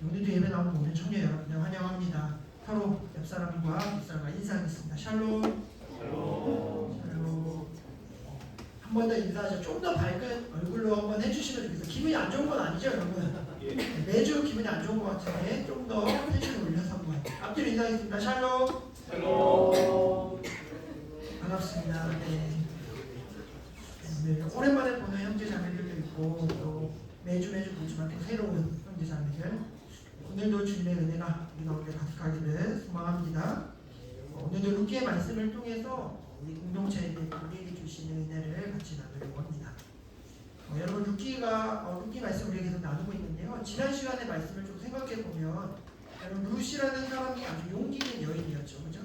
오늘도 예배 나온 모든 청년 여러분들 환영합니다. 서로 옆 사람과 뒷사람과 인사하겠습니다. 샬롬. 샬롬. 한 번 더 인사하죠. 좀 더 밝은 얼굴로 한번 해주시면 좋겠어요. 기분이 안 좋은 건 아니죠, 여러분? 매주 기분이 안 좋은 것 같은데 좀 더 텐션을 올려서 한번 앞뒤로 인사하겠습니다. 샬롬. 샬롬. 반갑습니다. 네. 오랜만에 보는 형제 자매들도 있고 또 매주 보지만 또 새로운 형제 자매들, 오늘도 주님의 은혜가 우리 가운데 가득하기를 소망합니다. 오늘도 루키의 말씀을 통해서 우리 공동체에 우리에게 주시는 은혜를 같이 나누려고 합니다. 여러분 루키 말씀 우리에게 계속 나누고 있는데요. 지난 시간의 말씀을 좀 생각해 보면 여러분 루시라는 사람이 아주 용기 있는 여인이었죠, 그죠?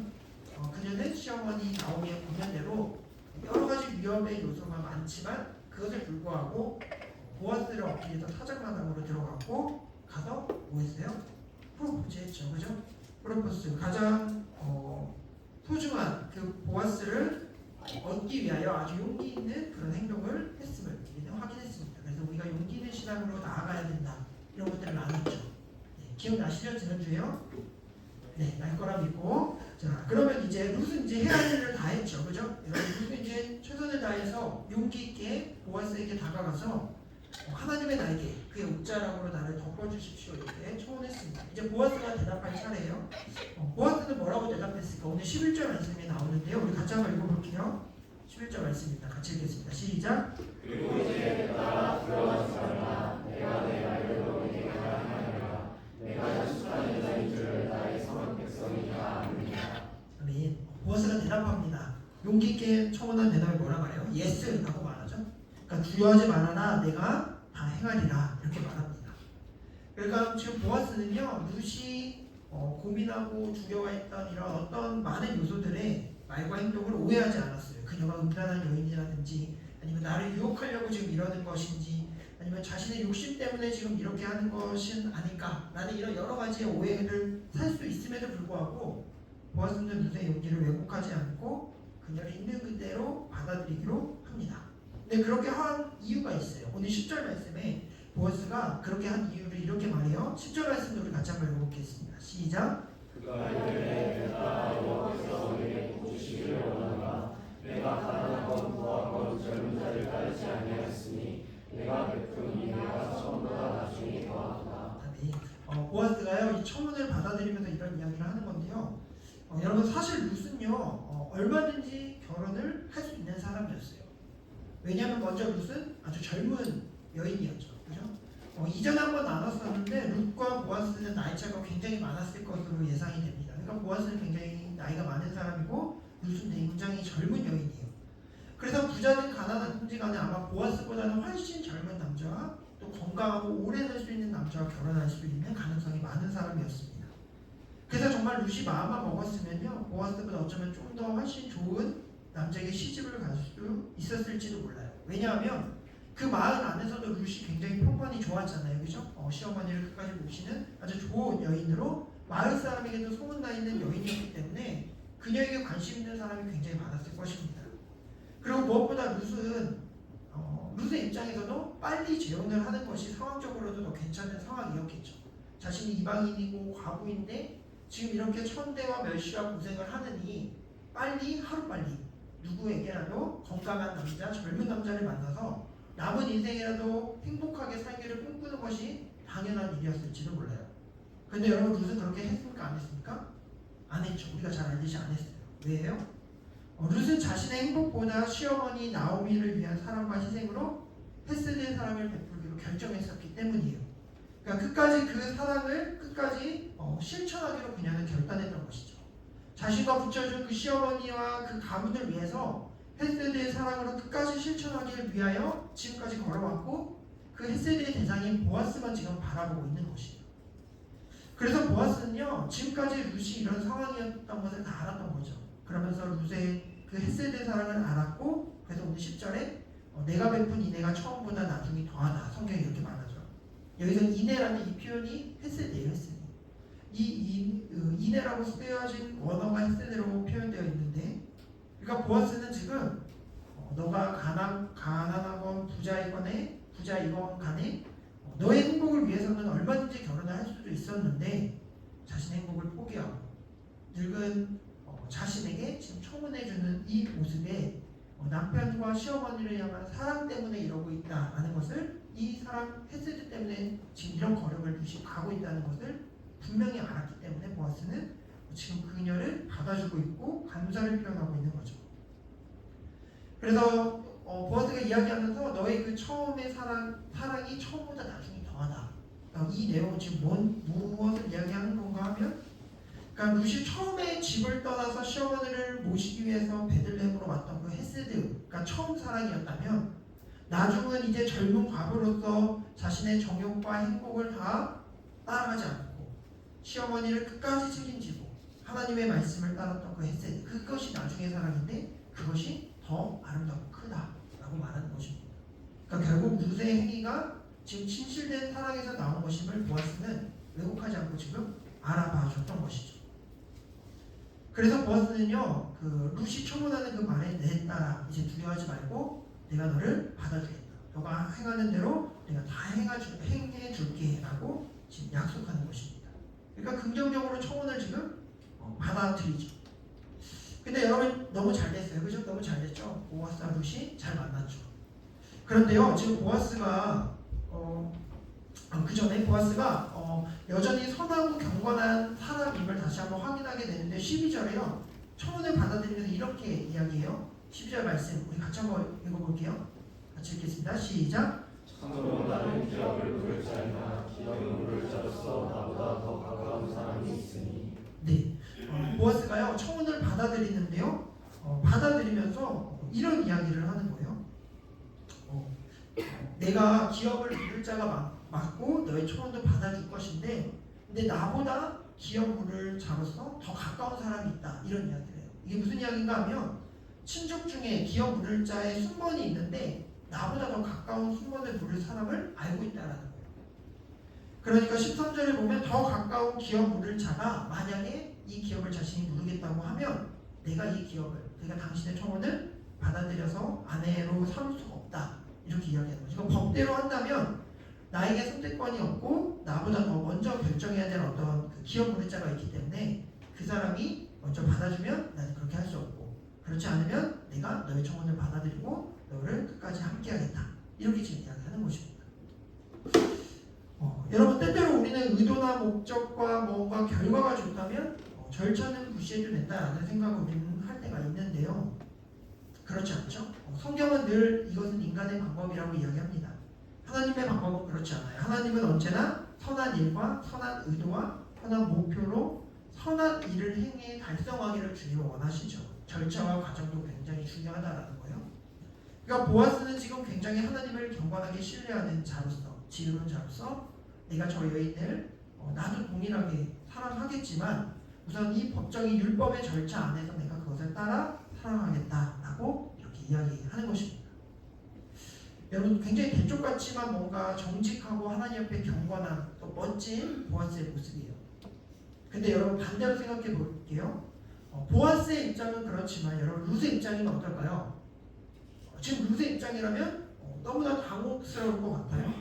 그녀는 시어머니 나오미의 고면대로 여러 가지 위험의 요소가 많지만 그것을 불구하고 보아스를 얻기 위해서 타작마당으로 들어갔고 가서 뭐 했어요? 프로포즈 했죠, 그죠? 프로포즈 가장 소중한 그 보아스를 얻기 위하여 아주 용기 있는 그런 행동을 했음을 우리는 확인했습니다. 그래서 우리가 용기 있는 신앙으로 나아가야 된다, 이런 것들을 나눴죠. 네, 기억나시죠? 지난주에요? 네, 날 거라 믿고. 자, 그러면 이제 룻은 이제 해야 할 일을 다 했죠, 그죠? 룻은 이제 최선을 다해서 용기 있게 보아스에게 다가가서 하나님의 날개, 그의 옷자락으로 나를 덮어주십시오, 이렇게 초원했습니다. 이제 보아스가 대답할 차례예요. 보아스는 뭐라고 대답했을까? 오늘 11절 말씀이 나오는데요. 우리 같이 한번 읽어볼게요. 11절 말씀입니다. 같이 읽겠습니다. 시작. 그리고 이제 나라 들어간 사람아, 내가 내 말을 너희에게 하나니라. 내가 약속한 여자인 줄을 나의 성한 백성이 다 아느니라. 아멘. 보아스가 대답합니다. 용기 있게 청원한 대답을 뭐라 말해요? 예스 라고 말하죠. 그러니까 두려워하지 말아라, 내가 다 행하리라, 이렇게 말합니다. 그러니까 지금 보아스는요, 룻이 고민하고 두려워했던 이런 어떤 많은 요소들의 말과 행동을 오해하지 않았어요. 그녀가 음란한 여인이라든지 아니면 나를 유혹하려고 지금 이러는 것인지 아니면 자신의 욕심 때문에 지금 이렇게 하는 것은 아닐까 라는 이런 여러 가지의 오해를 살 수 있음에도 불구하고 보아스는 룻의 용기를 왜곡하지 않고 그녀를 있는 그대로 받아들이기로 합니다. 근데 그렇게 한 이유가 있어요. 오늘 10절 말씀에 보아스가 그렇게 한 이유를 이렇게 말해요. 10절 말씀도 우리 같이 한번 읽어보겠습니다. 시작. 그가 이르되 내가 여호와께서 너에게 복 주시기를 원하노라. 내가 가난하건 부하건 젊은 자를 따르지 아니하였으니 내가 베푼 이 내가 처음보다 나중에 더하도다. 보아스가요, 이 청혼을 받아들이면서 이런 이야기를 하는 건데요. 여러분 사실 룻은요 얼마든지 결혼을 할 수 있는 사람이었어요. 왜냐하면 먼저 룻은 아주 젊은 여인이었죠, 그죠? 이전에 한번 나눴었는데 룻과 보아스는 나이 차가 굉장히 많았을 것으로 예상이 됩니다. 그러니까 보아스는 굉장히 나이가 많은 사람이고 룻은 굉장히 젊은 여인이에요. 그래서 부자든 가난한지 간에 아마 보아스보다는 훨씬 젊은 남자와 또 건강하고 오래 살 수 있는 남자와 결혼할 수 있는 가능성이 많은 사람이었습니다. 그래서 정말 룻이 마음만 먹었으면요, 보아스보다 어쩌면 좀 더 훨씬 좋은 남자에게 시집을 갈 수 있었을지도 몰라요. 왜냐하면 그 마을 안에서도 룻이 굉장히 평판이 좋았잖아요, 그죠? 시어머니를 끝까지 모시는 아주 좋은 여인으로 마을 사람에게도 소문나 있는 여인이었기 때문에 그녀에게 관심 있는 사람이 굉장히 많았을 것입니다. 그리고 무엇보다 룻의 입장에서도 빨리 재혼을 하는 것이 상황적으로도 더 괜찮은 상황이었겠죠. 자신이 이방인이고 과부인데 지금 이렇게 천대와 멸시와 고생을 하느니 빨리 하루빨리 누구에게라도 건강한 남자, 젊은 남자를 만나서 남은 인생이라도 행복하게 살기를 꿈꾸는 것이 당연한 일이었을지도 몰라요. 근데 여러분 룻은 그렇게 했습니까? 안 했습니까? 안 했죠. 우리가 잘 알듯이 안 했어요. 왜요? 룻은 자신의 행복보다 시어머니 나오미를 위한 사랑과 희생으로 헤세드의 사랑을 베풀기로 결정했었기 때문이에요. 그러니까 끝까지 그 사랑을 끝까지 실천하기로 그녀는 결단했던 것이죠. 자신과 붙여준 그 시어머니와 그 가문을 위해서 헤세드의 사랑으로 끝까지 실천하기를 위하여 지금까지 걸어왔고 그 헤세드의 대상인 보아스만 지금 바라보고 있는 것이에요. 그래서 보아스는요, 지금까지 룻이 이런 상황이었던 것을 다 알았던 거죠. 그러면서 룻의 그 헤세드의 사랑을 알았고, 그래서 오늘 10절에 내가 베푼 이내가 처음보다 나중에 더하다, 성경이 이렇게 말하죠. 여기서 이내라는 이 표현이 헤세드예요, 헤세드. 이 이내라고 쓰여진 원어가 헤세드로 표현되어 있는데, 그러니까 보아스는 지금 너가 가난하건 부자이건 간에 너의 행복을 위해서는 얼마든지 결혼을 할 수도 있었는데 자신의 행복을 포기하고 늙은 자신에게 지금 청혼해주는 이 모습에 남편과 시어머니를 향한 사랑 때문에 이러고 있다라는 것을, 이 사랑 헤세드 때문에 지금 이런 걸음을 루시 가고 있다는 것을 분명히 알았기 때문에 보아스는 지금 그녀를 받아주고 있고 감사를 표현하고 있는 거죠. 그래서 보아스가 이야기하면서 너의 그 처음의 사랑이 처음보다 나중에 더하다. 이 내용은 지금 무엇을 이야기하는 건가 하면, 그러니까 루시 처음에 집을 떠나서 시어머니를 모시기 위해서 베들레헴으로 왔던 그 헤세드, 그러니까 처음 사랑이었다면, 나중은 이제 젊은 과부로서 자신의 정욕과 행복을 다 따라가지 않고 시어머니를 끝까지 책임지고 하나님의 말씀을 따랐던 그 헤세드, 그것이 나중의 사랑인데 그것이 더 아름답고 크다라고 말하는 것입니다. 그러니까 결국 루스의 행위가 지금 진실된 사랑에서 나온 것임을 보아스는 왜곡하지 않고 지금 알아봐 줬던 것이죠. 그래서 보아스는요, 그 루시 청혼하는 그 말에 내 딸아 이제 두려워하지 말고 내가 너를 받아주겠다. 너가 행하는 대로 내가 다 행해줄게 라고 지금 약속하는 것입니다. 그러니까 긍정적으로 청혼을 지금 받아들이죠. 근데 여러분 너무 잘 됐어요. 그죠? 너무 잘 됐죠? 보아스와 루시 잘 만났죠. 그런데요, 지금 보아스가 그 전에 보아스가 여전히 선하고 경건한 사람임을 다시 한번 확인하게 되는데 12절에요. 청혼을 받아들이면서 이렇게 이야기해요. 12절 말씀 우리 같이 한번 읽어볼게요. 같이 읽겠습니다. 시작. 참으로 나는 기업을 물을 자이나 기업을 물을 자로서 나보다 더 가까운 사람이 있으니. 네, 보아스가요 청혼을 받아들이는데요. 받아들이면서 이런 이야기를 하는 거예요. 내가 기업을 물을 자가 맞고 너의 청혼도 받아줄 것인데, 근데 나보다 기업 물을 자로서 더 가까운 사람이 있다. 이런 이야기를 해요. 이게 무슨 이야기인가 하면 친족 중에 기업 물을 자의 순번이 있는데 나보다 더 가까운 순번을 물을 사람을 알고 있다라는 거예요. 그러니까 13절에 보면 더 가까운 기업 물을 자가 만약에 이 기업을 자신이 물으겠다고 하면 내가 이 기업을, 내가 당신의 청혼을 받아들여서 아내로 삼을 수가 없다. 이렇게 이야기하는 거죠. 이건 법대로 한다면 나에게 선택권이 없고 나보다 더 먼저 결정해야 될 어떤 그 기업 물자가 있기 때문에 그 사람이 먼저 받아주면 나는 그렇게 할 수 없고, 그렇지 않으면 내가 너의 청혼을 받아들이고 너를 끝까지 함께하겠다. 이렇게 지금 이야기하는 것입니다. 여러분 때때로 우리는 의도나 목적과 뭔가 결과가 좋다면 절차는 무시해도 된다라는 생각을 우리는 할 때가 있는데요. 그렇지 않죠? 성경은 늘 이것은 인간의 방법이라고 이야기합니다. 하나님의 방법은 그렇지 않아요. 하나님은 언제나 선한 일과 선한 의도와 선한 목표로 선한 일을 행해 달성하기를 주님은 원하시죠. 절차와 과정도 굉장히 중요하다라는 거예요. 그러니까 보아스는 지금 굉장히 하나님을 경건하게 신뢰하는 자로서, 지혜로운 자로서 내가 저 여인을 나도 동일하게 사랑하겠지만 우선 이 법정이 율법의 절차 안에서 내가 그것을 따라 사랑하겠다라고 이렇게 이야기하는 것입니다. 여러분 굉장히 대쪽 같지만 뭔가 정직하고 하나님 앞에 경건한 또 멋진 보아스의 모습이에요. 근데 여러분 반대로 생각해 볼게요. 보아스의 입장은 그렇지만 여러분 루스의 입장이면 어떨까요? 지금 루스의 입장이라면 너무나 당혹스러울 것 같아요.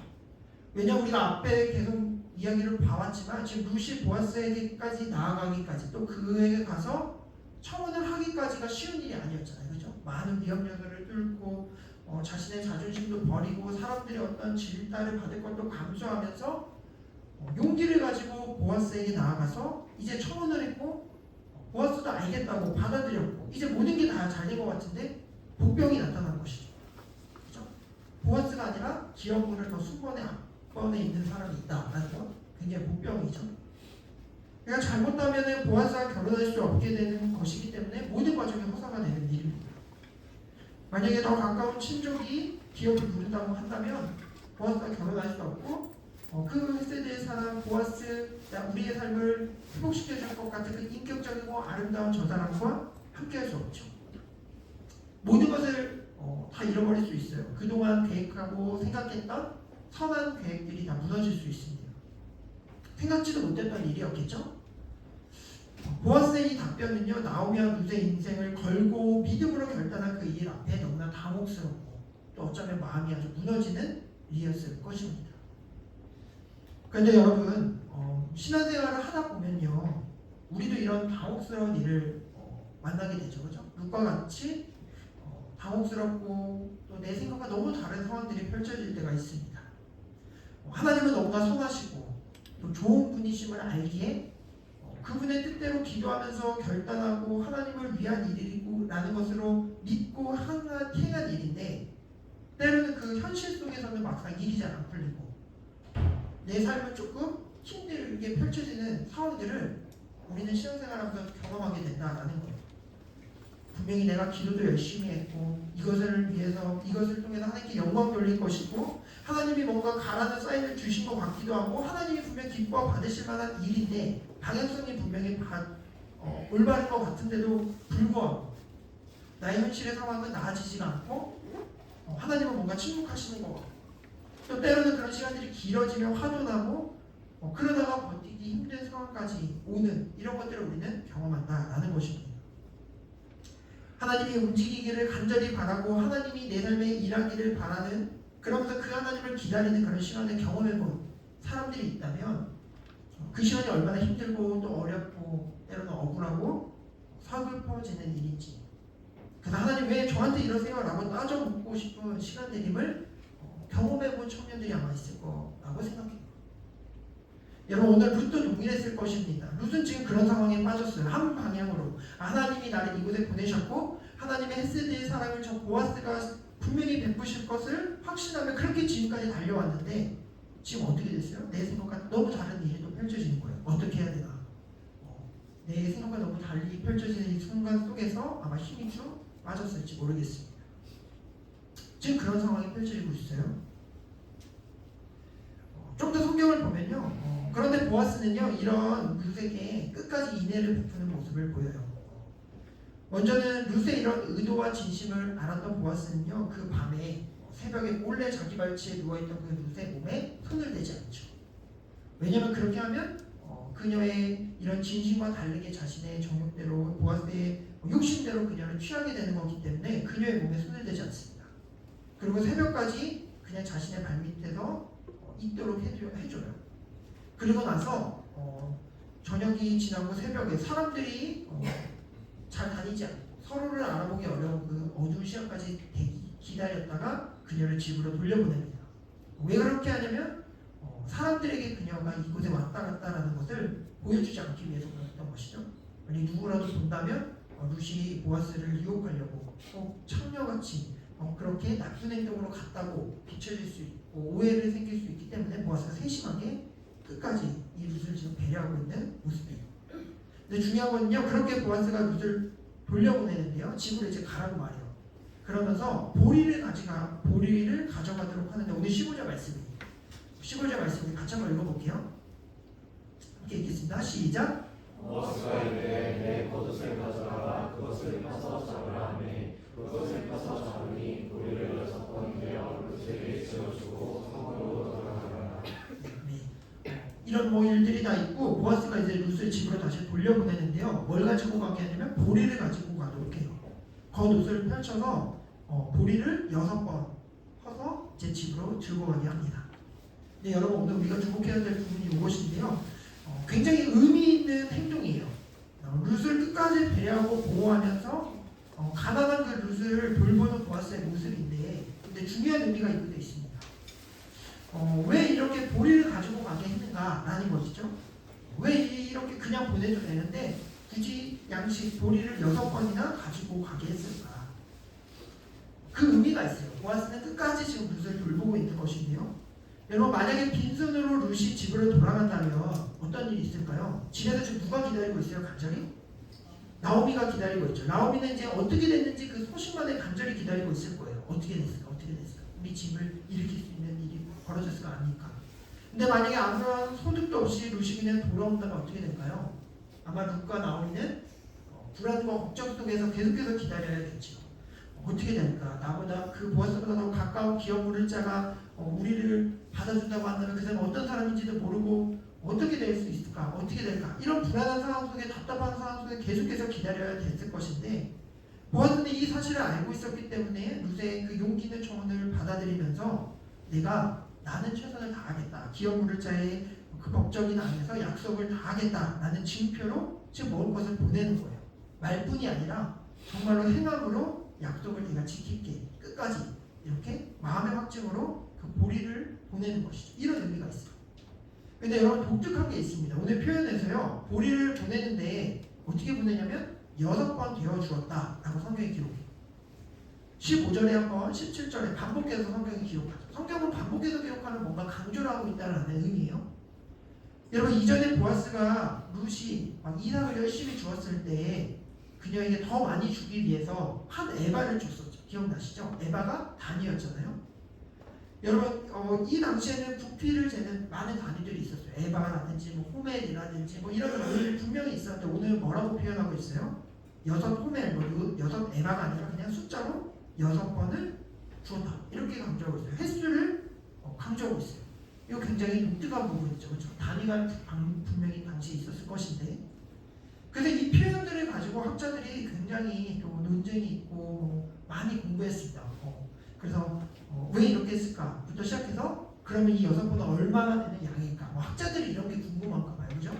왜냐하면 우리가 앞에 계속 이야기를 봐왔지만 지금 루시 보아스에게까지 나아가기까지 또 그에게 가서 청혼을 하기까지가 쉬운 일이 아니었잖아요. 그죠? 많은 위험 요소를 뚫고 자신의 자존심도 버리고 사람들의 어떤 질타를 받을 것도 감수하면서 용기를 가지고 보아스에게 나아가서 이제 청혼을 했고 보아스도 알겠다고 받아들였고 이제 모든 게 다 잘 된 것 같은데 복병이 나타난 것이죠. 그죠? 보아스가 아니라 기업문을 더 순번에 앞번에 있는 사람이 있다라는 건 굉장히 복병이죠. 그러니까 잘못하면 보아스와 결혼할 수 없게 되는 것이기 때문에 모든 과정이 허사가 되는 일입니다. 만약에 더 가까운 친족이 기업을 부른다고 한다면 보아스와 결혼할 수 없고 그 세대의 사람 보아스, 우리의 삶을 회복시켜줄 것 같은 그 인격적이고 아름다운 저 사람과 함께할 수 없죠. 모든 것을 다 잃어버릴 수 있어요. 그동안 계획하고 생각했던 선한 계획들이 다 무너질 수 있습니다. 생각지도 못했던 일이었겠죠? 보아스의 이 답변은요, 나오미와 루스의 인생을 걸고 믿음으로 결단한 그 일 앞에 너무나 당혹스럽고 또 어쩌면 마음이 아주 무너지는 일이었을 것입니다. 그런데 여러분 신앙생활을 하다 보면요 우리도 이런 당혹스러운 일을 만나게 되죠. 그죠? 룻과 같이 당혹스럽고 또 내 생각과 너무 다른 상황들이 펼쳐질 때가 있습니다. 하나님은 너무나 선하시고 또 좋은 분이심을 알기에 그분의 뜻대로 기도하면서 결단하고 하나님을 위한 일이고 라는 것으로 믿고 행한 일인데 때로는 그 현실 속에서는 막상 일이 잘 안 풀리고 내 삶은 조금 힘들게 펼쳐지는 상황들을 우리는 신앙생활하면서 경험하게 된다라는 거예요. 분명히 내가 기도도 열심히 했고 이것을 위해서 이것을 통해서 하나님께 영광 돌릴 것이고 하나님이 뭔가 가라는 사인을 주신 것 같기도 하고 하나님이 분명 기뻐 받으실 만한 일인데 방향성이 분명히 올바른 것 같은데도 불구하고 나의 현실의 상황은 나아지지가 않고 하나님은 뭔가 침묵하시는 것 같고 또 때로는 그런 시간들이 길어지면 화도 나고 그러다가 버티기 힘든 상황까지 오는 이런 것들을 우리는 경험한다라는 것입니다. 하나님이 움직이기를 간절히 바라고 하나님이 내 삶에 일하기를 바라는 그러면서 그 하나님을 기다리는 그런 시간을 경험해본 사람들이 있다면 그 시간이 얼마나 힘들고 또 어렵고 때로는 억울하고 서글퍼지는 일인지 그래서 하나님 왜 저한테 이러세요? 라고 따져 묻고 싶은 시간들임을 경험해본 청년들이 아마 있을 거라고 생각해요. 여러분 오늘 룻도 동일했을 것입니다. 룻은 지금 그런 상황에 빠졌어요. 한 방향으로 하나님이 나를 이곳에 보내셨고 하나님의 헤세드의 사랑을 저 보아스가 분명히 베푸실 것을 확신하며 그렇게 지금까지 달려왔는데 지금 어떻게 됐어요? 내 생각과 너무 다른 일이 또 펼쳐지는 거예요. 어떻게 해야 되나? 내 생각과 너무 달리 펼쳐지는 이 순간 속에서 아마 힘이 쭉 빠졌을지 모르겠습니다. 지금 그런 상황이 펼쳐지고 있어요. 좀 더 성경을 보면요. 그런데 보아스는요. 이런 룻에게 끝까지 인애를 베푸는 모습을 보여요. 먼저는 룻의 이런 의도와 진심을 알았던 보아스는요. 그 밤에 새벽에 몰래 자기 발치에 누워있던 그 룻의 몸에 손을 대지 않죠. 왜냐하면 그렇게 하면 그녀의 이런 진심과 다르게 자신의 정욕대로 보아스의 욕심대로 그녀를 취하게 되는 거기 때문에 그녀의 몸에 손을 대지 않습니다. 그리고 새벽까지 그냥 자신의 발밑에서 있도록 해줘요. 그리고 나서 저녁이 지나고 새벽에 사람들이 잘 다니지 않고 서로를 알아보기 어려운 그 어두운 시간까지 기다렸다가 그녀를 집으로 돌려보냅니다. 왜 그렇게 하냐면 사람들에게 그녀가 이곳에 왔다 갔다라는 것을 보여주지 않기 위해서 그랬던 것이죠. 만약 누구라도 본다면 룻이 보아스를 유혹하려고 창녀같이 그렇게 나쁜 행동으로 갔다고 비춰질 수 있고 오해를 생길 수 있기 때문에 보아스가 세심하게 끝까지 이 룻을 지금 배려하고 있는 모습이에요. 근데 중요한 건요, 그렇게 보아스가 룻을 돌려보내는데요, 집으로 이제 가라고 말해요. 그러면서 보리를 가져가도록 하는데 오늘 15절 말씀이에요. 15절 말씀 같이 한번 읽어볼게요. 함께 읽겠습니다. 시작. 보아스가 이르되 내 겉옷을 가져가라. 그것을 펴서 잡으라 하매 그것을 펴서 잡으니 보리를 6번 되어 룻에게 지어주고 성으로 돌아가더라. 이런 일들이 다 있고 보아스가 이제 룻을 집으로 다시 돌려보내는데요. 뭘 가지고 가게 하냐면 보리를 가지고 가도록 해요. 겉옷을 펼쳐서 보리를 6번 퍼서 제 집으로 들고 가게 합니다. 네, 여러분 오늘 우리가 주목해야 될 부분이 이것인데요. 굉장히 의미 있는 행동이에요. 룻을 끝까지 배려하고 보호하면서 가난한 그 룻을 돌보는 보아스의 모습인데 근데 중요한 의미가 이곳에 있습니다. 왜 이렇게 보리를 가지고 가게 했는가라는 것이죠. 왜 이렇게 그냥 보내도 되는데 굳이 양식 보리를 6번이나 가지고 가게 했을까? 그 의미가 있어요. 보아스는 끝까지 지금 룻을 돌보고 있는 것인데요. 여러분 만약에 빈손으로 룻이 집으로 돌아간다면 어떤 일이 있을까요? 집에서 지금 누가 기다리고 있어요? 간절히? 나오미가 기다리고 있죠. 나오미는 이제 어떻게 됐는지 그 소식만에 간절히 기다리고 있을 거예요. 어떻게 됐을까? 우리 집을 일으킬 수 있는 일이 벌어졌을까 아닙니까? 근데 만약에 아무런 소득도 없이 룻이 그냥 돌아온다면 어떻게 될까요? 아마 룻과 나오미는 불안과 걱정 속에서 계속해서 기다려야겠죠. 어떻게 될까? 나보다 그 보아스보다 더 가까운 기업 물을 자가 우리를 받아준다고 한다면 그 사람은 어떤 사람인지도 모르고 어떻게 될 수 있을까? 어떻게 될까? 이런 불안한 상황 속에 답답한 상황 속에 계속해서 기다려야 됐을 것인데 보아스는 이 사실을 알고 있었기 때문에 룻의 그 용기 있는 청혼을 받아들이면서 나는 최선을 다하겠다. 기업 물을 자의 그 법적인 안에서 약속을 다 하겠다라는 징표로 지금 먹을 것을 보내는 거예요. 말뿐이 아니라 정말로 행함으로 약속을 내가 지킬게 끝까지 이렇게 마음의 확증으로 그 보리를 보내는 것이죠. 이런 의미가 있어요. 근데 여러분 독특한 게 있습니다. 오늘 표현에서요 보리를 보내는데 어떻게 보내냐면 6번 되어 주었다 라고 성경이 기록해요. 15절에 한번 17절에 반복해서 성경이 기록하죠. 성경은 반복해서 기록하는 뭔가 강조를 하고 있다는 의미예요. 여러분 이전에 보아스가 룻이 막 이삭을 열심히 주었을 때 그녀에게 더 많이 주기 위해서 한 에바를 줬었죠. 기억나시죠? 에바가 단위였잖아요. 여러분 이 당시에는 부피를 재는 많은 단위들이 있었어요. 에바라든지 뭐 호멜이라든지 뭐 이런 단위들이 분명히 있었는데 오늘 뭐라고 표현하고 있어요? 6호멜, 뭐 6에바가 아니라 그냥 숫자로 6번을 주었다 이렇게 강조하고 있어요. 횟수를 강조하고 있어요. 이거 굉장히 독특한 부분이죠. 그렇죠? 단위가 분명히 당시에 있었을 것인데 그래서 이 표현들을 가지고 학자들이 굉장히 또 논쟁이 있고 많이 공부했습니다. 그래서 왜 이렇게 했을까부터 시작해서 그러면 이 6번은 얼마나 되는 양일까? 뭐 학자들이 이런 게 궁금한가 봐요. 그죠?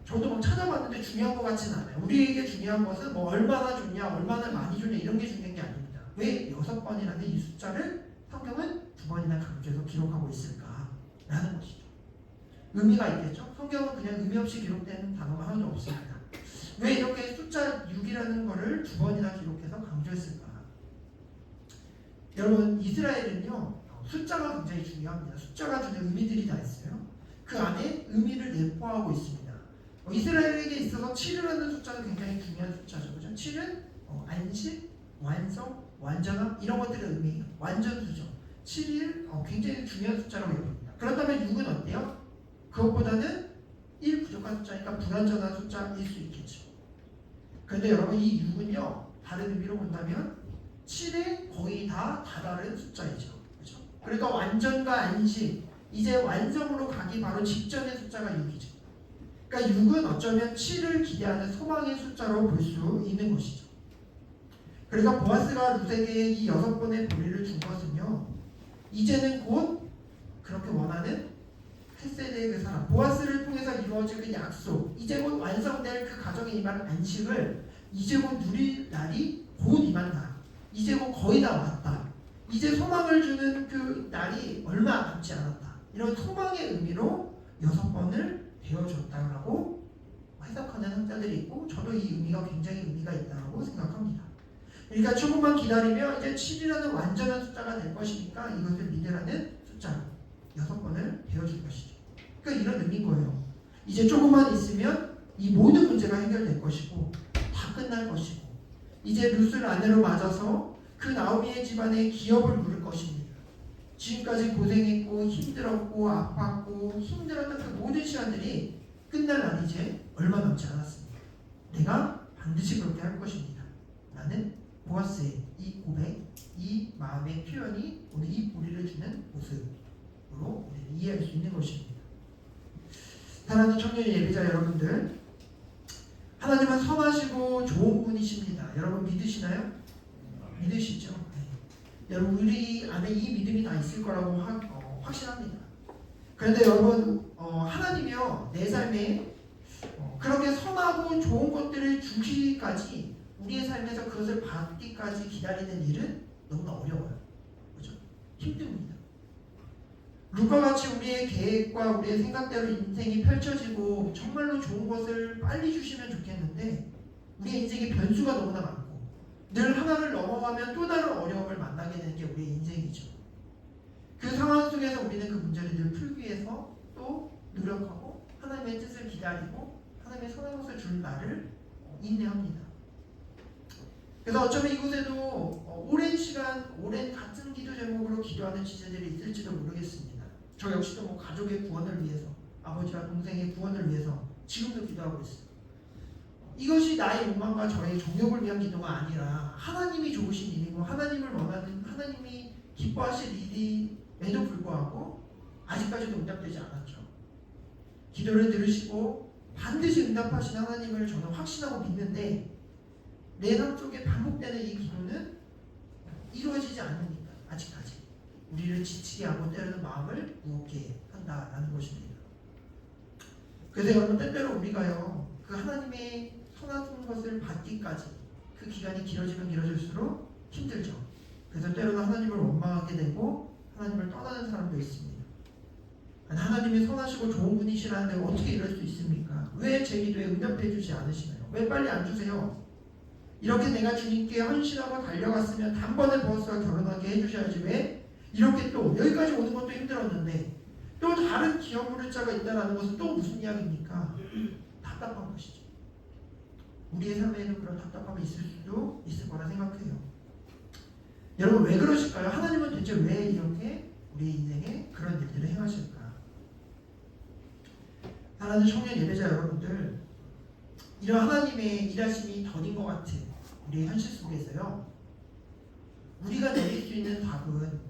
저도 막 찾아봤는데 중요한 것 같지는 않아요. 우리에게 중요한 것은 뭐 얼마나 줬냐, 얼마나 많이 줬냐 이런 게 중요한 게 아닙니다. 왜 6번이라는 이 숫자를 성경은 2번이나 강조해서 기록하고 있을까라는 것이죠. 의미가 있겠죠? 성경은 그냥 의미 없이 기록되는 단어가 하나도 없습니다. 왜 이렇게 숫자 6이라는 거를 2번이나 기록해서 강조했을까? 여러분 이스라엘은요 숫자가 굉장히 중요합니다. 숫자가 주는 의미들이 다 있어요. 그 안에 의미를 내포하고 있습니다. 이스라엘에게 있어서 7이라는 숫자는 굉장히 중요한 숫자죠. 그죠? 7은 안식, 완성, 완전함 이런 것들의 의미예요. 완전수죠. 7일 굉장히 중요한 숫자라고 여깁니다. 그렇다면 6은 어때요? 그것보다는 1 부족한 숫자니까 불완전한 숫자일 수 있겠죠. 그런데 여러분 이 6은요 다른 의미로 본다면 7에 거의 다 다다른 숫자이죠. 그렇죠? 그러니까 완전과 안식 이제 완성으로 가기 바로 직전의 숫자가 6이죠. 그러니까 6은 어쩌면 7을 기대하는 소망의 숫자로 볼 수 있는 것이죠. 그러니까 보아스가 룻에게 이 6번의 보리를 준 것은요 이제는 곧 그렇게 원하는 헷세대의 그 사람 보아스를 통해서 이루어질 그 약속 이제 곧 완성될 그 가정에 임한 안식을 이제 곧 누릴 날이 곧 임한다. 이제 곧 거의 다 왔다. 이제 소망을 주는 그 날이 얼마 남지 않았다. 이런 소망의 의미로 6번을 배워줬다라고 해석하는 학자들이 있고 저도 이 의미가 굉장히 의미가 있다고 생각합니다. 그러니까 조금만 기다리면 이제 7이라는 완전한 숫자가 될 것이니까 이것을 믿으라는 숫자로 6번을 배워줄 것이죠. 그러니까 이런 의미인 거예요. 이제 조금만 있으면 이 모든 문제가 해결될 것이고 다 끝날 것이고 이제 룻을 아내로 맞아서 그 나오미의 집안에 기업을 누릴 것입니다. 지금까지 고생했고 힘들었고 아팠고 힘들었던 그 모든 시간들이 끝날 날이 이제 얼마 남지 않았습니다. 내가 반드시 그렇게 할 것입니다. 라는 보아스의 이 고백, 이 마음의 표현이 오늘 이 보리를 주는 모습으로 우리는 이해할 수 있는 것입니다. 사랑하는 청년 예비자 여러분들, 하나님은 선하시고 좋은 분이십니다. 여러분 믿으시나요? 믿으시죠? 네. 여러분 우리 안에 이 믿음이 다 있을 거라고 확신합니다. 그런데 여러분 하나님이요 내 삶에 그렇게 선하고 좋은 것들을 주시기까지 우리의 삶에서 그것을 받기까지 기다리는 일은 너무나 어려워요. 그렇죠? 힘듭니다. 룻과 같이 우리의 계획과 우리의 생각대로 인생이 펼쳐지고 정말로 좋은 것을 빨리 주시면 좋겠는데 우리의 인생의 변수가 너무나 많고 늘 하나를 넘어가면 또 다른 어려움을 만나게 되는 게 우리의 인생이죠. 그 상황 속에서 우리는 그 문제를 늘 풀기 위해서 또 노력하고 하나님의 뜻을 기다리고 하나님의 선한 것을 줄 날을 인내합니다. 그래서 어쩌면 이곳에도 오랜 시간, 오랜 같은 기도 제목으로 기도하는 지체들이 있을지도 모르겠습니다. 저 역시도 뭐 가족의 구원을 위해서, 아버지와 동생의 구원을 위해서 지금도 기도하고 있습니다. 이것이 나의 욕망과 저의 정욕을 위한 기도가 아니라 하나님이 좋으신 일이고 하나님을 원하는 하나님이 기뻐하실 일임에도 불구하고 아직까지도 응답되지 않았죠. 기도를 들으시고 반드시 응답하신 하나님을 저는 확신하고 믿는데 내 삶 속에 반복되는 이 기도는 이루어지지 않으니까 아직까지 우리를 지치게 하고 때로는 마음을 무겁게 한다라는 것입니다. 그래서 여러분 때때로 우리가요 그 하나님의 선하신 것을 받기까지 그 기간이 길어지면 길어질수록 힘들죠. 그래서 때로는 하나님을 원망하게 되고 하나님을 떠나는 사람도 있습니다. 하나님이 선하시고 좋은 분이시라는데 어떻게 이럴 수 있습니까? 왜 제 기도에 응답해 주지 않으시나요? 왜 빨리 안 주세요? 이렇게 내가 주님께 헌신하고 달려갔으면 단번에 보아스와 결혼하게 해주셔야지 왜 이렇게 또 여기까지 오는 것도 힘들었는데 또 다른 기업 물을 자가 있다는 것은 또 무슨 이야기입니까? 답답한 것이죠. 우리의 삶에는 그런 답답함이 있을 수도 있을 거라 생각해요. 여러분 왜 그러실까요? 하나님은 대체 왜 이렇게 우리 인생에 그런 일들을 행하실까? 사랑하는 청년 예배자 여러분들, 이런 하나님의 일하심이 더딘 것 같은 우리의 현실 속에서요 우리가 내릴 수 있는 답은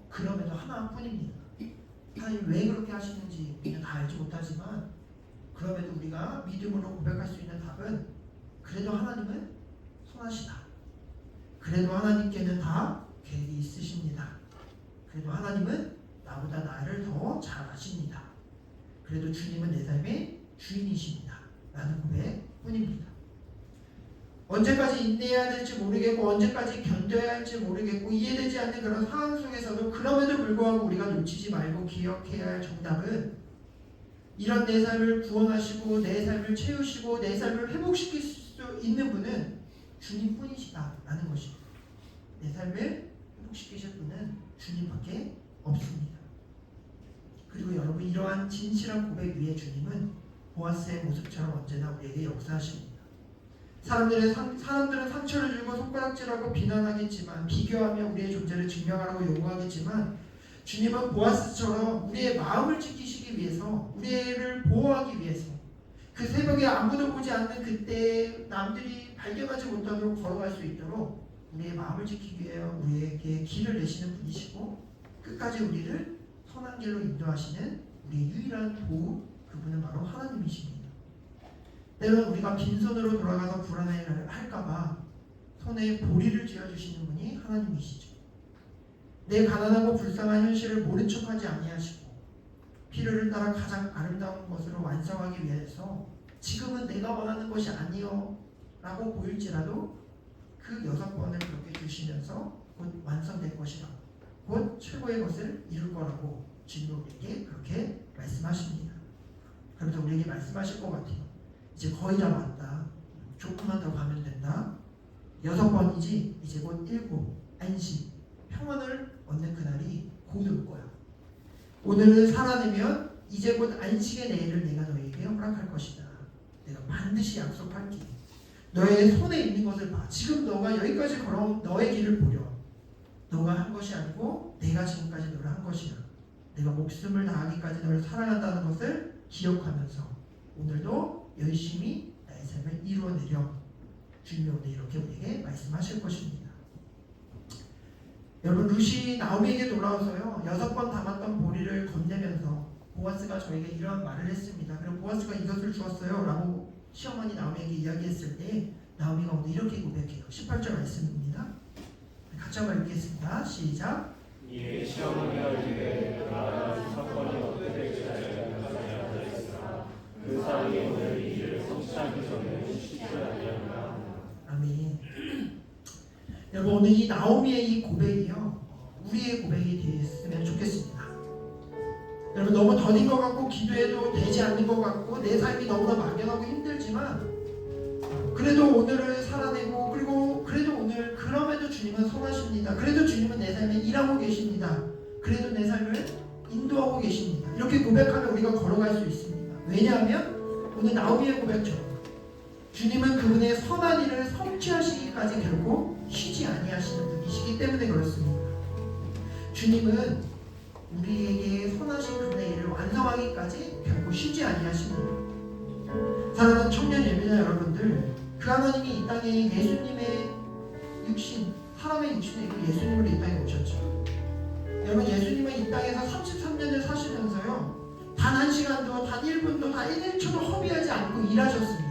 그럼에도 하나뿐입니다. 하나님 왜 그렇게 하시는지 우리는 다 알지 못하지만 그럼에도 우리가 믿음으로 고백할 수 있는 답은 그래도 하나님은 선하시다. 그래도 하나님께는 다 계획이 있으십니다. 그래도 하나님은 나보다 나를 더 잘 아십니다. 그래도 주님은 내 삶의 주인이십니다. 라는 고백뿐입니다. 언제까지 인내해야 될지 모르겠고 언제까지 견뎌야 할지 모르겠고 이해되지 않는 그런 상황 속에서도 그럼에도 불구하고 우리가 놓치지 말고 기억해야 할 정답은 이런 내 삶을 구원하시고 내 삶을 채우시고 내 삶을 회복시킬 수 있는 분은 주님뿐이시다라는 것입니다. 내 삶을 회복시키실 분은 주님밖에 없습니다. 그리고 여러분 이러한 진실한 고백 위에 주님은 보아스의 모습처럼 언제나 우리에게 역사하십니다. 사람들은 상처를 주고 손가락질하고 비난하겠지만 비교하며 우리의 존재를 증명하라고 요구하겠지만 주님은 보아스처럼 우리의 마음을 지키시기 위해서 우리를 보호하기 위해서 그 새벽에 아무도 보지 않는 그때 남들이 발견하지 못하도록 걸어갈 수 있도록 우리의 마음을 지키기 위해 우리에게 길을 내시는 분이시고 끝까지 우리를 선한 길로 인도하시는 우리의 유일한 보호 그분은 바로 하나님이십니다. 때로는 우리가 빈손으로 돌아가서 불안해할까봐 손에 보리를 쥐어주시는 분이 하나님이시죠. 내 가난하고 불쌍한 현실을 모른 척하지 아니하시고 필요를 따라 가장 아름다운 것으로 완성하기 위해서 지금은 내가 원하는 것이 아니요 라고 보일지라도 그 6번을 그렇게 주시면서 곧 완성될 것이라고 곧 최고의 것을 이룰 거라고 주님은 우리에게 그렇게 말씀하십니다. 그러면서 우리에게 말씀하실 것 같아요. 이제 거의 다 왔다. 조금만 더 가면 된다. 6번이지 이제 곧 7 안식 평안을 얻는 그날이 곧 올 거야. 오늘을 살아내면 이제 곧 안식의 내일을 내가 너에게 허락할 것이다. 내가 반드시 약속할게. 너의 손에 있는 것을 봐. 지금 너가 여기까지 걸어온 너의 길을 보려. 너가 한 것이 아니고 내가 지금까지 너를 한 것이야. 내가 목숨을 다하기까지 너를 사랑한다는 것을 기억하면서 오늘도 열심히 나의 삶을 이루어내려. 주님이 오늘 이렇게 우리에게 말씀하실 것입니다. 여러분 룻이 나오미에게 돌아와서요 6번 담았던 보리를 건네면서 보아스가 저에게 이러한 말을 했습니다. 그리고 보아스가 이것을 주었어요 라고 시어머니 나오미에게 이야기했을 때 나오미가 오늘 이렇게 고백해요. 18절 말씀입니다. 같이 한번 읽겠습니다. 시작. 이에 시어머니가 이르되 그러나 사건이 어떻게 될지 알지 못하였으나 그 사람이 오늘 이 일을 성취하기 전에 쉽지 아니하리라. 아멘. 여러분 오늘 이 나오미의 이 고백이요 우리의 고백이 됐으면 좋겠습니다. 여러분 너무 더딘 것 같고 기도해도 되지 않는 것 같고 내 삶이 너무나 막연하고 힘들지만 그래도 오늘을 살아내고 그리고 그래도 오늘 그럼에도 주님은 선하십니다. 그래도 주님은 내 삶에 일하고 계십니다. 그래도 내 삶을 인도하고 계십니다. 이렇게 고백하면 우리가 걸어갈 수 있습니다. 왜냐하면 오늘 나오미의 고백처럼 주님은 그분의 선한 일을 성취하시기까지 결코 쉬지 아니하시는 분이시기 때문에 그렇습니다. 주님은 우리에게 선하신 그분의 일을 완성하기까지 결코 쉬지 아니하십니다. 사랑하는 청년 예배자 여러분들, 그 하나님이 이 땅에 예수님의 육신, 사람의 육신에 입은 예수님으로 이 땅에 오셨죠. 여러분 예수님은 이 땅에서 33년을 사시면서요 단 1시간도 단 1분도 단 1초도 허비하지 않고 일하셨습니다.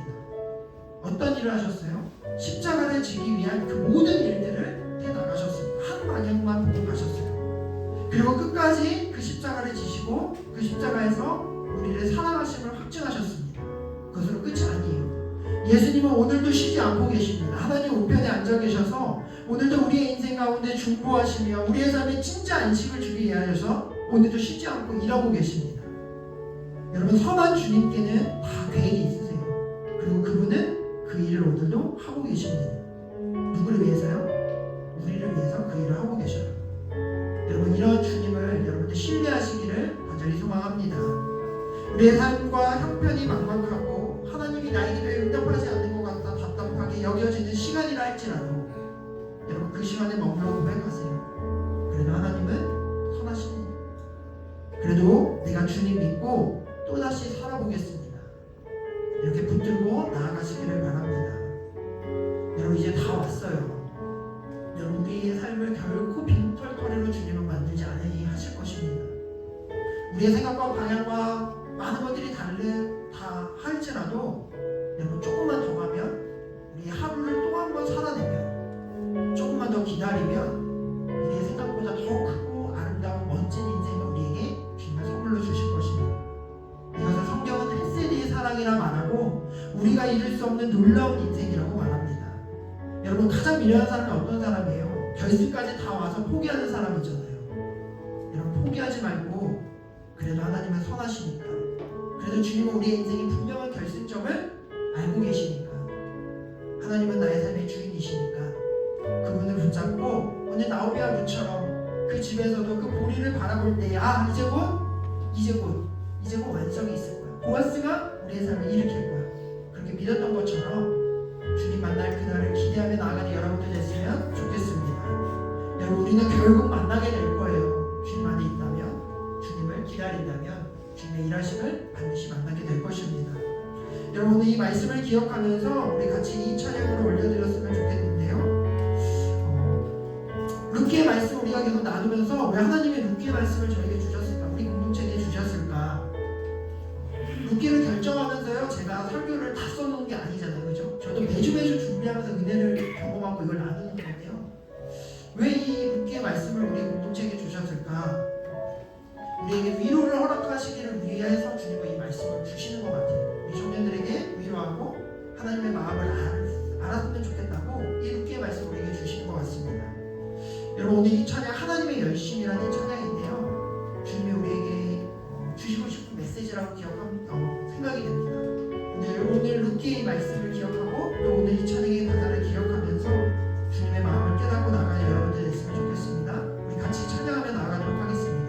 어떤 일을 하셨어요? 십자가를 지기 위한 그 모든 일들을 해나가셨습니다. 한 방향만 보고 가셨어요. 그리고 끝까지 그 십자가를 지시고 그 십자가에서 우리를 사랑하심을 확증하셨습니다. 예수님은 오늘도 쉬지 않고 계십니다. 하나님 우편에 앉아 계셔서 오늘도 우리의 인생 가운데 중보하시며 우리의 삶에 진짜 안식을 주기 위하여서 오늘도 쉬지 않고 일하고 계십니다. 여러분, 선한 주님께는 다 계획이 있으세요. 그리고 그분은 그 일을 오늘도 하고 계십니다. 누구를 위해서요? 우리를 위해서 그 일을 하고 계셔요. 여러분, 이런 주님을 여러분들 신뢰하시기를 간절히 소망합니다. 우리의 삶과 형편이 막막하고 하나님이 나에게 왜 응답하지 않는 것 같다 답답하게 여겨지는 시간이라 할지라도 여러분, 그 시간에 머물러 고백하세요. 그래도 하나님은 선하십니다. 그래도 내가 주님 믿고 또다시 살아보겠습니다. 이렇게 붙들고 나아가시기를 바랍니다. 여러분, 이제 다 왔어요. 여러분, 우리의 삶을 결코 빈털터리로 주님은 만들지 않으니 하실 것입니다. 우리의 생각과 방향과 많은 것들이 다르다 할지라도 여러분, 조금만 더 가면 우리 하루를 또 한 번 살아내면 조금만 더 기다리면 우리의 생각보다 더 크고 아름다운 멋진 인생을 우리에게 주님은 선물로 주실 것입니다. 이것을 성경은 헬세디의 사랑이라 말하고 우리가 잃을 수 없는 놀라운 인생이라고 말합니다. 여러분, 가장 미련한 사람이 어떤 사람이에요? 결승까지 다 와서 포기하는 사람이잖아요. 여러분, 포기하지 말고 그래도 하나님은 선하시니까, 그래도 주님은 우리의 인생이 분명한 결승점을 알고 계시니까, 하나님은 나의 삶의 주인이시니까 그분을 붙잡고 오늘 나오미와 룻처럼 그 집에서도 그 보리를 바라볼 때 이제 곧 완성이 있을 거야. 보아스가 우리의 삶을 일으킬 거야. 그렇게 믿었던 것처럼 주님 만날 그날을 기대하며 나아가는 여러분들 됐으면 좋겠습니다. 여러분, 우리는 결국 만나게 될 거예요. 주님 안에 있다면, 주님을 기다린다면 주님의 일하심을 반드시 만나게 될 것입니다. 여러분, 오늘 이 말씀을 기억하면서 우리 같이 이 찬양으로 올려드렸으면 좋겠는데요. 룻기의 말씀 우리가 계속 나누면서 왜 하나님의 룻기의 말씀을 저에게 주셨을까? 우리 공동체에게 주셨을까? 룻기를 결정하면서요, 제가 설교를 다 써놓은 게 아니잖아요, 그죠? 저도 매주 준비하면서 은혜를 경험하고 이걸 나누는 건데요. 왜 이 룻기의 말씀을 우리 공동체에게 주셨을까? 우리에게 위로를 허락하시기를 위해서 주님은 이 말씀을 주시는 것 같아요. 우리 청년들에게 위로하고 하나님의 마음을 알았으면 좋겠다고 이 룻기의 말씀을 우리에게 주시는 것 같습니다. 여러분, 오늘 이 찬양 하나님의 열심이라는 찬양인데요, 주님이 우리에게 주시고 싶은 메시지라고 생각이 됩니다. 오늘 룻기의 말씀을 기억하고 또 오늘 이 찬양의 가사를 기억하면서 주님의 마음을 깨닫고 나가는 여러분들 됐으면 좋겠습니다. 우리 같이 찬양하며 나아가도록 하겠습니다.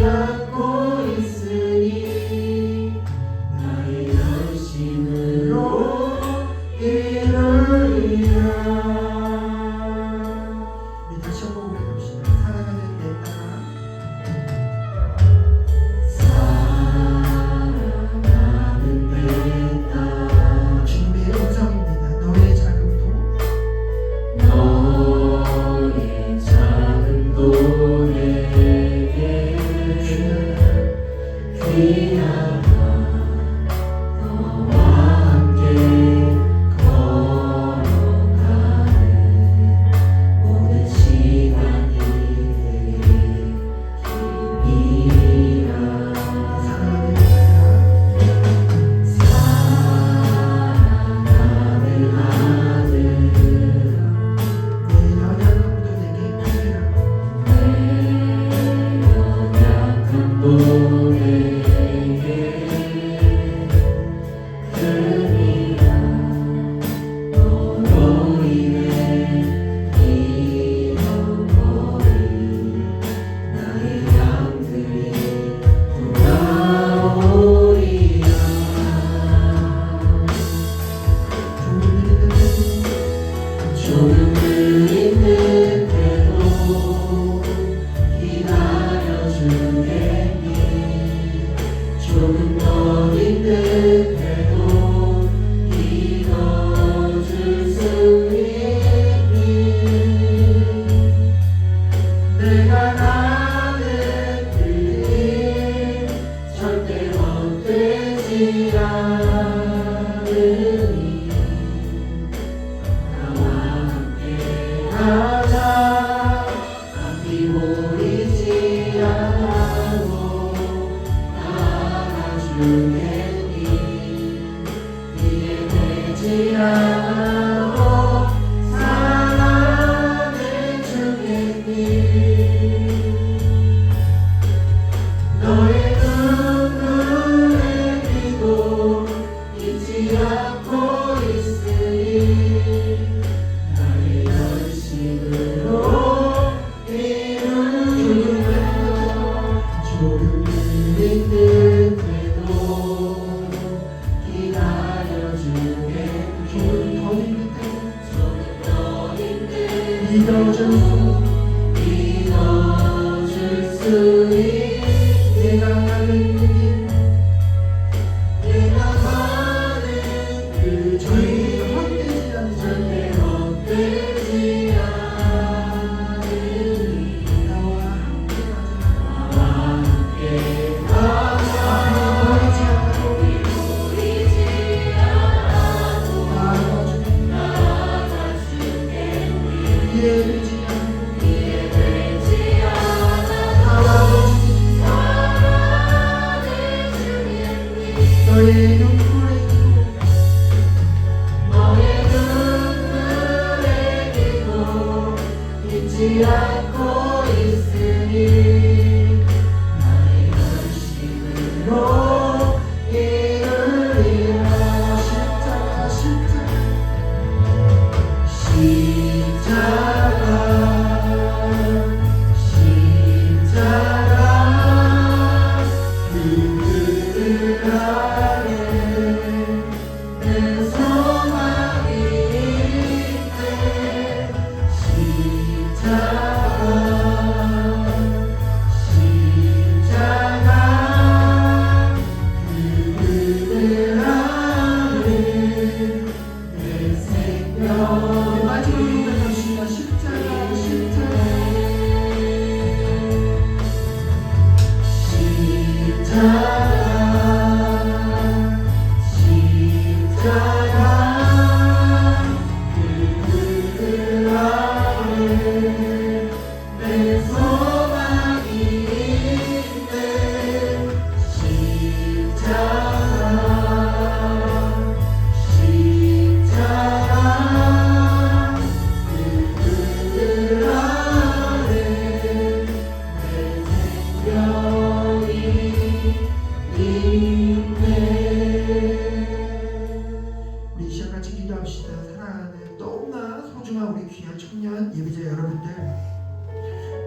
않고 있으니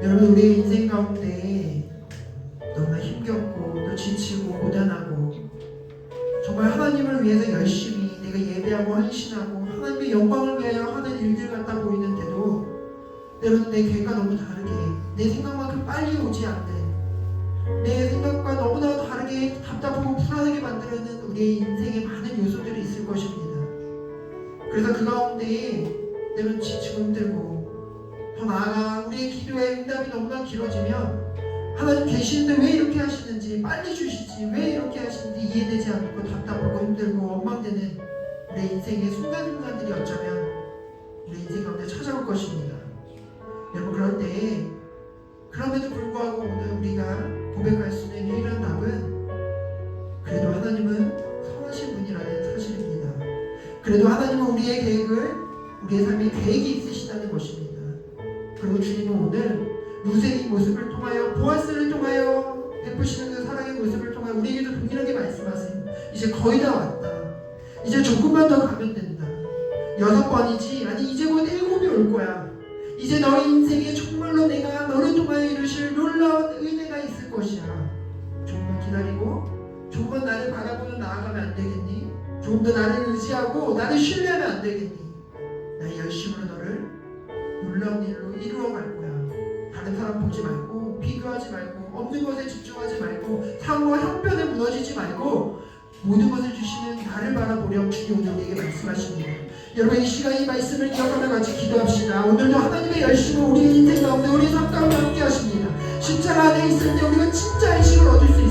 여러분, 우리의 인생 가운데 너무나 힘겹고 또 지치고 고단하고 정말 하나님을 위해서 열심히 내가 예배하고 헌신하고 하나님의 영광을 위하여 하는 일들 같아 보이는데도 때로는 내 계획과 너무 다르게 내 생각만큼 빨리 오지 않는 내 생각과 너무나 다르게 답답하고 불안하게 만들어내는 우리의 인생에 많은 요소들이 있을 것입니다. 그래서 그 가운데 때로는 지치고 힘들고 더 나아가 우리의 기도의 응답이 너무나 길어지면 하나님 계시는데 왜 이렇게 하시는지 하시는지, 빨리 주시지 왜 이렇게 하시는지 이해되지 않고 답답하고 힘들고 원망되는 우리 인생의 순간순간들이 어쩌면 우리 인생 가운데 찾아올 것입니다. 여러분, 그럴 때 그럼에도 불구하고 오늘 우리가 고백할 수 있는 유일한 답은 그래도 하나님은 선하신 분이라는 사실입니다. 그래도 하나님은 우리의 계획을, 우리의 삶에 계획이 있으시다는 것입니다. 그리고 주님은 오늘 루세의 모습을 통하여, 보아스를 통하여 베푸시는 그 사랑의 모습을 통하여 우리에게도 동일하게 말씀하세요. 이제 거의 다 왔다. 이제 조금만 더 가면 된다. 6번이지, 아니 이제 곧 7이 올 거야. 이제 너의 인생에 정말로 내가 너를 통하여 이루실 놀라운 은혜가 있을 것이야. 조금만 기다리고 조금만 나를 바라보며 나아가면 안 되겠니? 조금 더 나를 의지하고 나를 신뢰하면 안 되겠니? 나의 열심으로 너를 놀라운 일로 이루어 갈 거야. 다른 사람 보지 말고, 비교하지 말고, 없는 것에 집중하지 말고, 상호와 형편에 무너지지 말고, 모든 것을 주시는 나를 바라보렴. 주님 오늘 우리에게 말씀하십니다. 여러분, 이 시간 이 말씀을 기억하며 같이 기도합시다. 오늘도 하나님의 열심을 우리의 인생 가운데, 우리의 삶 가운데 함께 하십니다. 십자가 안에 있을 때 우리가 진짜 안식을 얻을 수